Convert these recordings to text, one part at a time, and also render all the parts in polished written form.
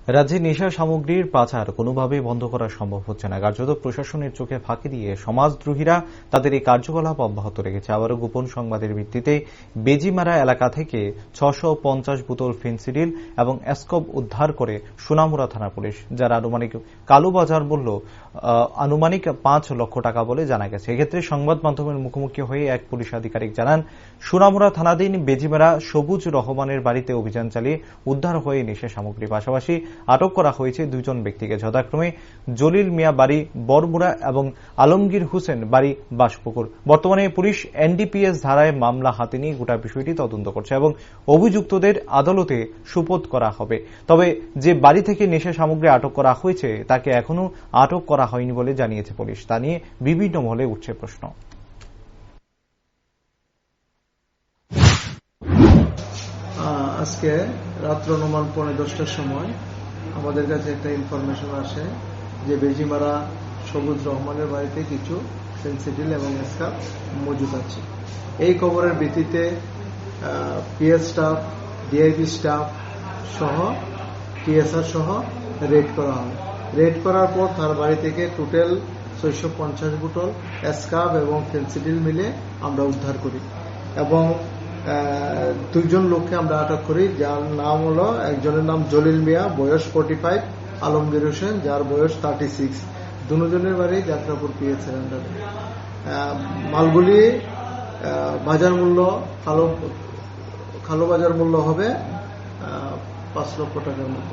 রাজ্যে নেশা সামগ্রীর পাচার কোনোভাবেই বন্ধ করা সম্ভব হচ্ছে না। কার্যত প্রশাসনের চোখে ফাঁকি দিয়ে সমাজদ্রোহীরা তাদের এই কার্যকলাপ অব্যাহত রেখেছে। আবারও গোপন সংবাদের ভিত্তিতে বেজিমারা এলাকা থেকে ৬৫০ বোতল ফেনসিডিল এবং অ্যাসকপ উদ্ধার করে সোনামুড়া থানা পুলিশ, যার আনুমানিক কালোবাজার মূল্য আনুমানিক ৫ লক্ষ টাকা বলে জানা গেছে। এক্ষেত্রে সংবাদ মাধ্যমের মুখোমুখি হয়ে এক পুলিশ আধিকারিক জানান, সোনামুড়া থানাধীন বেজিমারা সবুজ রহমানের বাড়িতে অভিযান চালিয়ে উদ্ধার হয়ে নেশা সামগ্রী, পাশাপাশি আটক করা হয়েছে ২ জন ব্যক্তিকে, যথাক্রমে জলিল মিয়া বাড়ি বরমুড়া এবং আলমগীর হোসেন বাড়ি বাসপুকুর। বর্তমানে পুলিশ এনডিপিএস ধারায় মামলা হাতে নিয়ে গোটা বিষয়টি তদন্ত করছে এবং অভিযুক্তদের আদালতে সোপর্দ করা হবে। তবে যে বাড়ি থেকে নেশা সামগ্রী আটক করা হয়েছে তাকে এখনো আটক করা হয়নি বলে জানিয়েছে পুলিশ। তা নিয়ে বিভিন্ন মহলে উঠছে প্রশ্ন। আজকে রাত্র অনুমান 10:15টার সময় আমাদের কাছে একটা ইনফরমেশন আসে যে বেজিমারা সবুজ রহমানের বাড়িতে কিছু ফেনসিডিল এবং অ্যাসকপ মজুদ আছে। এই খবরের ভিত্তিতে পিএস স্টাফ, ডিআইবি স্টাফ সহ টিএসআর সহ রেড করা হয়। রেড করার পর তার বাড়ি থেকে টোটাল ৬৫০ বোতল অ্যাসকপ এবং ফেনসিডিল মিলে আমরা উদ্ধার করি এবং ২ জন লোককে আমরা আটক করি, যার নাম হলো, একজনের নাম জলিল মিয়া, বয়স 45, আলমগীর হোসেন, যার বয়স 36। দুজনের বাড়ি যাত্রাপুর পিএসের আন্ডারে। মালগুলি বাজার মূল্য, কালো বাজার মূল্য হবে ৫ লক্ষ টাকার মতো।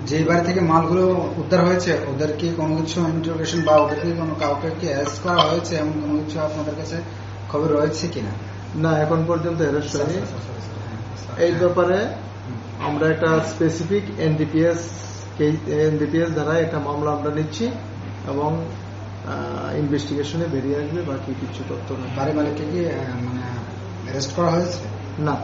যে বাড়ি থেকে মালগুলো উদ্ধার হয়েছে ওদের কি কোনো কিছু ইন্টারোগেশন বা ওদেরকে কোনো কাউকে কি অ্যারেস্ট করা হয়েছে, এমন কোনো কিছু আপনাদের কাছে খবর রয়েছে কিনা? না, এখন পর্যন্ত অ্যারেস্ট হয়নি। এই ব্যাপারে আমরা একটা স্পেসিফিক এনডিপিএস দ্বারা একটা মামলা আমরা নিচ্ছি এবং ইনভেস্টিগেশনে বেরিয়ে আসবে বাকি কিছু তথ্য। বাড়ি মালিককে কি মানে অ্যারেস্ট করা হয়েছে? না।